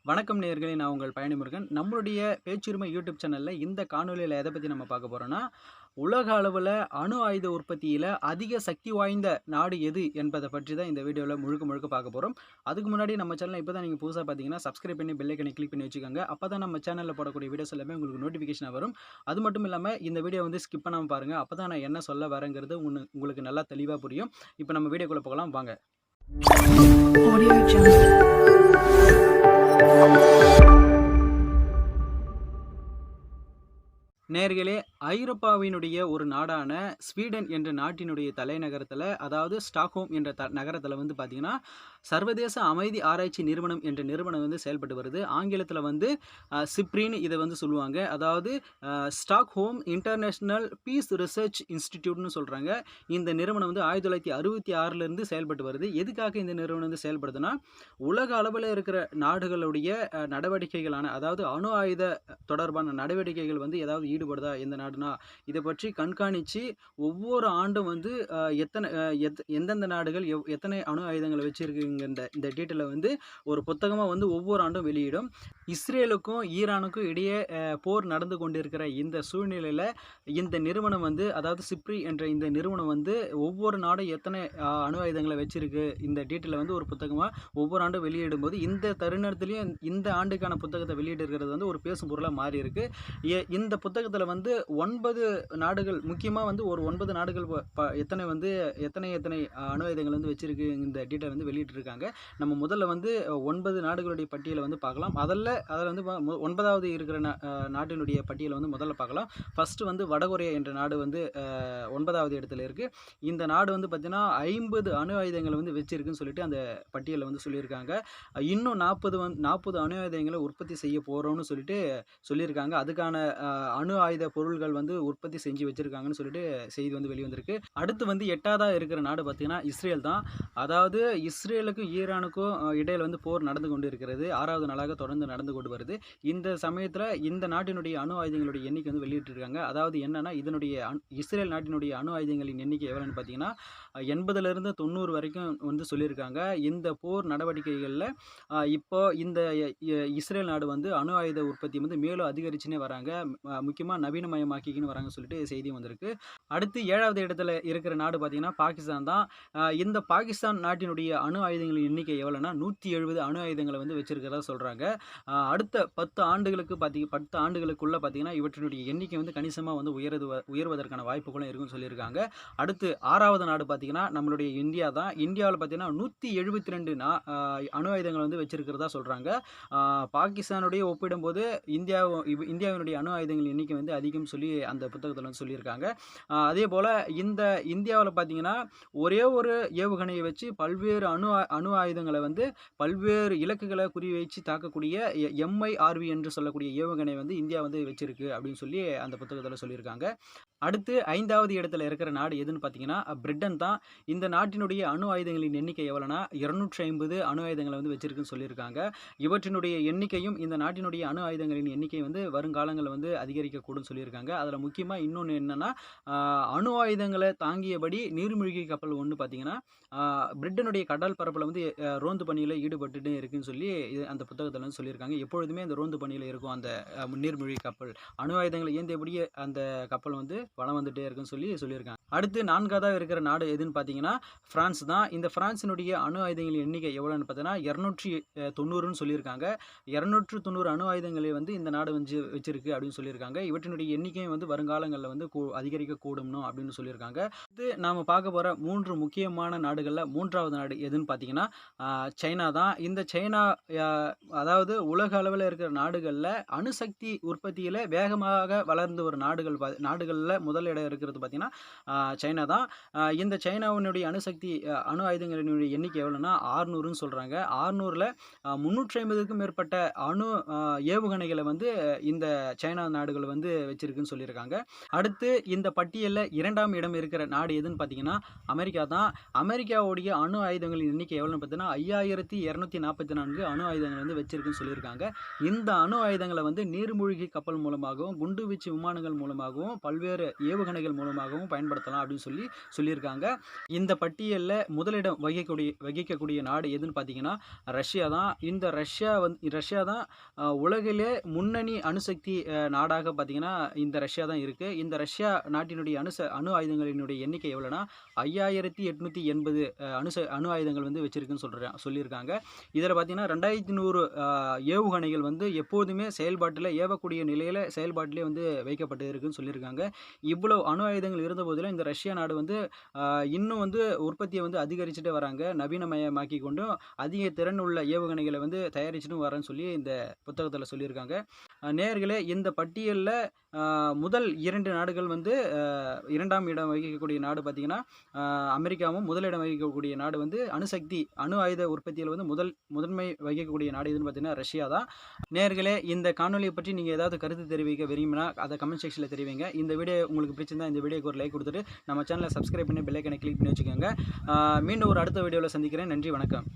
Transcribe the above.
வணக்கம் நேயர்களே, நான் உங்கள் பயணிமுருகன். நம்மளுடைய பேச்சுரிமை யூடியூப் சேனல்ல இந்த காணொளியில எத பத்தி நம்ம பார்க்க போறோம்னா, உலக அளவுல அணு ஆயுத உற்பத்தியில அதிக சக்தி வாய்ந்த நாடு எது என்பத பற்றி தான் இந்த வீடியோல முழுக்க முழுக்க பார்க்க போறோம். அதுக்கு முன்னாடி நம்ம சேனல இப்ப தான் நீங்க புதுசா பார்த்தீங்கன்னா, சப்ஸ்கிரைப் பண்ணி பெல் ஐகானை கிளிக் பண்ணி வச்சுக்கோங்க. அப்பதான் நம்ம சேனல்ல போடக்கூடிய வீடியோஸ் எல்லாமே உங்களுக்கு நோட்டிஃபிகேஷனா வரும். அது மட்டும் இல்லாம இந்த வீடியோ வந்து ஸ்கிப் பண்ணாம பாருங்க. அப்பதான் நான் என்ன சொல்ல வரேங்கிறது உங்களுக்கு நல்லா தெளிவா புரியும். இப்ப நம்ம வீடியோக்குள்ள போகலாம் வாங்க. Audio Jungle. நேயர்களே, ஐரோப்பாவினுடைய ஒரு நாடான ஸ்வீடன் என்ற நாட்டினுடைய தலைநகரத்துல, அதாவது ஸ்டாக்ஹோம் என்ற நகரத்துல வந்து பார்த்தீங்கன்னா, சர்வதேச அமைதி ஆராய்ச்சி நிறுவனம் என்ற நிறுவனம் வந்து செயல்பட்டு வருது. ஆங்கிலத்துல வந்து சிப்ரின்னு இத வந்து சொல்லுவாங்க. அதாவது ஸ்டாக்ஹோம் இன்டர்நேஷனல் பீஸ் ரிசர்ச் இன்ஸ்டிடியூட்னு சொல்றாங்க. இந்த நிறுவனம் வந்து 1966ல இருந்து செயல்பட்டு வருது. எதுக்காக இந்த நிறுவனம் வந்து செயல்படுதுன்னா, உலக அளவுல இருக்கிற நாடுகளுடைய நடவடிக்கைகளான, அதாவது அணு ஆயுத தொடர்பான நடவடிக்கைகள் வந்து ஏதாவது ஈடுபடுதா எந்த நாடுனா, இத பற்றி கண்காணிச்சு ஒவ்வொரு ஆண்டும் வந்து எத்தனை எந்தெந்த நாடுகள் எத்தனை அணு ஆயுதங்கள வச்சிருக்குங்க இந்த டீட்டெயில வந்து ஒரு புத்தகமா வந்து ஒவ்வொரு ஆண்டும் வெளியிடும். இஸ்ரேலுக்கும் ஈரானுக்கும் இடையே போர் நடந்து கொண்டிருக்கிற இந்த சூழ்நிலையில இந்த நிறுவனம் வந்து, அதாவது சிப்ரி என்ற இந்த நிறுவனம் வந்து ஒவ்வொரு நாடும் எத்தனை அணு ஆயுதங்கள வச்சிருக்கு இந்த டீட்டெயில வந்து ஒரு புத்தகமா ஒவ்வொரு ஆண்டும் வெளியிடும்போது, இந்த தருணத்திலயும் இந்த ஆண்டுக்கான புத்தகத்த வெளியிட்டிருக்கிறது வந்து ஒரு பேசும் பொருளா மாறி இருக்கு. இந்த புத்தகத்துல வந்து 9 நாடுகள், முக்கியமா வந்து ஒரு 9 நாடுகள் எத்தனை வந்து எத்தனை அணு ஆயுதங்கள் வந்து வச்சிருக்கு இந்த டீட்டெயில் வந்து வெளியிட்டிருக்காங்க. நம்ம முதல்ல வந்து 9 நாடுகளுடைய பட்டியலை வந்து பார்க்கலாம். அதில் வந்து 9வது இருக்கிற நாட்டினுடைய பட்டியலை வந்து முதல்ல பார்க்கலாம். ஃபர்ஸ்ட் வந்து வடகொரியா என்ற நாடு வந்து 9வது இடத்துல இருக்கு. இந்த நாடு வந்து பார்த்தீங்கன்னா 50 அணு ஆயுதங்களை வந்து வச்சிருக்குன்னு சொல்லிட்டு அந்த பட்டியலில் வந்து சொல்லியிருக்காங்க. இன்னும் 40 அணு ஆயுதங்களை உற்பத்தி செய்ய போறோம்னு சொல்லிட்டு சொல்லியிருக்காங்க. அதுக்கான அணு ஆயுத பொருள்கள் வந்து உற்பத்தி செஞ்சு வச்சிருக்காங்கன்னு சொல்லிட்டு செய்தி வந்து வெளிவந்திருக்கு. அடுத்து வந்து 8வதா இருக்கிற நாடு பார்த்தீங்கன்னா இஸ்ரேல் தான். அதாவது இஸ்ரேலுக்கும் ஈரானுக்கும் இடையில வந்து போர் நடந்து கொண்டு இருக்கிறது. 6வது நாளாக தொடர்ந்து நடந்து கொண்டு வருது. இந்த சமயத்துல இந்த நாட்டினுடைய அணு ஆயுதங்களுடைய எண்ணிக்கை வந்து வெளியிட்டிருக்காங்க. அதாவது என்னன்னா, இதனுடைய இஸ்ரேல் நாட்டினுடைய அணு ஆயுதங்களின் எண்ணிக்கை எவ்வளவுன்னு பார்த்தீங்கன்னா 80ல இருந்து 90 வரைக்கும் வந்து சொல்லியிருக்காங்க. இந்த போர் நடவடிக்கைகள்ல இப்போ இந்த இஸ்ரேல் நாடு வந்து அணு ஆயுத உற்பத்தி வந்து மேலும் அதிகரிச்சுனே வராங்க. முக்கியமா நவீனமயமாக்கிக்கின்னு வராங்கன்னு சொல்லிட்டு செய்தியும் வந்திருக்கு. அடுத்து 7வது இடத்துல இருக்கிற நாடு பார்த்தீங்கன்னா பாகிஸ்தான் தான். இந்த பாகிஸ்தான் நாட்டினுடைய அணு ஆயுதங்களின் எண்ணிக்கை எவ்வளோன்னா 170 அணு ஆயுதங்களை வந்து வச்சிருக்கிறதா சொல்றாங்க. அடுத்த 10 ஆண்டுகளுக்கு 10 ஆண்டுகளுக்குள்ள பார்த்தீங்கன்னா இவற்றினுடைய எண்ணிக்கை வந்து கணிசமா வந்து உயர்வதற்கான வாய்ப்புகளும் இருக்குன்னு சொல்லியிருக்காங்க. அடுத்து 6வது நாடு பார்த்தீங்கன்னா நம்மளுடைய இந்தியா தான். இந்தியாவில் பார்த்தீங்கன்னா 172 அணு ஆயுதங்கள் வந்து வச்சிருக்கிறதா சொல்றாங்க. பாகிஸ்தானுடைய ஒப்பிடும்போது இந்தியாவினுடைய அணு ஆயுதங்கள் எண்ணிக்கை வந்து அதிகம் சொல்லி அந்த புத்தகத்தில் வந்து சொல்லியிருக்காங்க. அதே போல இந்த இந்தியாவில் பார்த்தீங்கன்னா ஒரே ஒரு ஏவுகணையை வச்சு பல்வேறு அணு ஆயுதங்களை வந்து பல்வேறு இலக்குகளை குறிவைச்சு தாக்கக்கூடிய MIRV என்று சொல்லக்கூடிய ஏவுகணை வந்து இந்தியா வந்து வச்சிருக்கு அப்படின்னு சொல்லி அந்த புத்தகத்தில் சொல்லியிருக்காங்க. அடுத்து 5வது இடத்துல இருக்கிற நாடு எதுன்னு பார்த்தீங்கன்னா பிரிட்டன் தான். இந்த நாட்டினுடைய அணு ஆயுதங்களின் எண்ணிக்கை எவ்வளோனா 250 அணு ஆயுதங்களை வந்து வச்சிருக்குன்னு சொல்லியிருக்காங்க. இவற்றினுடைய எண்ணிக்கையும் இந்த நாட்டினுடைய அணு ஆயுதங்களின் எண்ணிக்கை வந்து வருங்காலங்களில் வந்து அதிகரிக்கக்கூடும் சொல்லியிருக்காங்க. அதில் முக்கியமாக இன்னொன்று என்னன்னா, அணு ஆயுதங்களை தாங்கியபடி நீர்மூழ்கி கப்பல் ஒன்று பார்த்தீங்கன்னா பிரிட்டனுடைய கடல் பரப்பில் வந்து ரோந்து பணியில் ஈடுபட்டுட்டு இருக்குன்னு சொல்லி அந்த புத்தகத்தில் வந்து சொல்லியிருக்காங்க. எப்பொழுதுமே அந்த ரோந்து பணியில் இருக்கும் அந்த நீர்மூழ்கி கப்பல். அணு ஆயுதங்களை ஏந்தியபடியே அந்த கப்பல் வந்து வலம் வந்துட்டே இருக்குன்னு சொல்லியிருக்காங்க. அடுத்து 4வதா இருக்கிற நாடு எதுன்னு பார்த்தீங்கன்னா பிரான்ஸ் தான். இந்த பிரான்சினுடைய அணு ஆயுதங்களின் எண்ணிக்கை எவ்வளோன்னு பார்த்தீங்கன்னா 290ன்னு சொல்லியிருக்காங்க. 290 அணு ஆயுதங்களை வந்து இந்த நாடு வந்து வச்சிருக்கு அப்படின்னு சொல்லியிருக்காங்க. இவற்றினுடைய எண்ணிக்கையும் வந்து வருங்காலங்களில் வந்து அதிகரிக்கக்கூடும் அப்படின்னு சொல்லியிருக்காங்க. இது நாம பார்க்க போற 3 முக்கியமான நாடுகள்ல 3வது நாடு எதுன்னு பார்த்தீங்கன்னா சைனா தான். இந்த சைனா அதாவது உலக அளவில் இருக்கிற நாடுகள்ல அணுசக்தி உற்பத்தியில வேகமாக வளர்ந்து வரும் நாடுகள்ல முதல் இடம் இருக்கிறது பார்த்தீங்கன்னா சைனா தான். இந்த சைனாவினுடைய அணு ஆயுதங்களினுடைய எண்ணிக்கை எவ்வளோன்னா 600ன்னு சொல்றாங்க. 600ல 350க்கும் மேற்பட்ட அணு ஏவுகணைகளை வந்து இந்த சைனா நாடுகள் வந்து வச்சிருக்குன்னு சொல்லியிருக்காங்க. அடுத்து இந்த பட்டியல்ல 2ஆம் இடம் இருக்கிற நாடு எதுன்னு பார்த்தீங்கன்னா, அமெரிக்கா தான். அமெரிக்காவுடைய அணு ஆயுதங்களின் எண்ணிக்கை எவ்வளோன்னு பார்த்தீங்கன்னா, 5244 அணு ஆயுதங்கள் வந்து வச்சிருக்குன்னு சொல்லியிருக்காங்க. இந்த அணு ஆயுதங்கள வந்து நீர்மூழ்கி கப்பல் மூலமாகவும், குண்டுவீச்சு விமானங்கள் மூலமாகவும், பல்வேறு ஏவுகணைகள் மூலமாகவும் பயன்படுத்தலாம் அப்படின்னு சொல்லியிருக்காங்க. இந்த பட்டியல்ல முதலிடம் வகிக்கக்கூடிய நாடு எதுன்னு பார்த்தீங்கன்னா, ரஷ்யா தான். இந்த ரஷ்யா தான் உலகிலே முன்னணி அணுசக்தி நாடாக பார்த்தீங்கன்னா, இந்த ரஷ்யா தான் இருக்கு. இந்த ரஷ்யா நாட்டினுடைய அணு ஆயுதங்களினுடைய எண்ணிக்கை எவ்வளோனா 5880 அணு ஆயுதங்கள் வந்து வச்சிருக்குன்னு சொல்லியிருக்காங்க. இதில் பார்த்தீங்கன்னா 2100 ஏவுகணைகள் வந்து எப்போதுமே ஏவக்கூடிய நிலையில் செயல்பாட்டிலே வந்து வைக்கப்பட்டு இருக்குன்னு சொல்லியிருக்காங்க. இவ்வளோ அணு ஆயுதங்கள் இருந்த போதிலும் இந்த ரஷ்யா நாடு வந்து இன்னும் வந்து உற்பத்தியை வந்து அதிகரிச்சுட்டே வராங்க. நவீனமயமாக்கி கொண்டும் அதிக திறன் உள்ள ஏவுகணைகளை வந்து தயாரிச்சுட்டும் வரேன்னு சொல்லி இந்த புத்தகத்தில் சொல்லியிருக்காங்க. நேயர்களே, இந்த பட்டியலில் முதல் 2 நாடுகள் வந்து 2ஆம் இடம் வகிக்கக்கூடிய நாடு பார்த்தீங்கன்னா அமெரிக்காவும், முதலிடம் வகிக்கக்கூடிய நாடு வந்து அணு ஆயுத உற்பத்தியில் வந்து முதன்மை வகிக்கக்கூடிய நாடு எதுன்னு பார்த்தீங்கன்னா ரஷ்யா தான். நேயர்களே, இந்த காணொலியை பற்றி நீங்கள் ஏதாவது கருத்து தெரிவிக்க விரும்பினா அதை கமெண்ட் செக்ஷனில் தெரிவிங்க. இந்த வீடியோ உங்களுக்கு பிடிச்சிருந்தா இந்த வீடியோக்கு ஒரு லைக் கொடுத்துட்டு நம்ம சேனலை சப்ஸ்கிரைப் பண்ணி பெல் ஐக்கனை கிளிக் பண்ணி வச்சுக்கோங்க. மீண்டும் ஒரு அடுத்த வீடியோவில் சந்திக்கிறேன். நன்றி, வணக்கம்.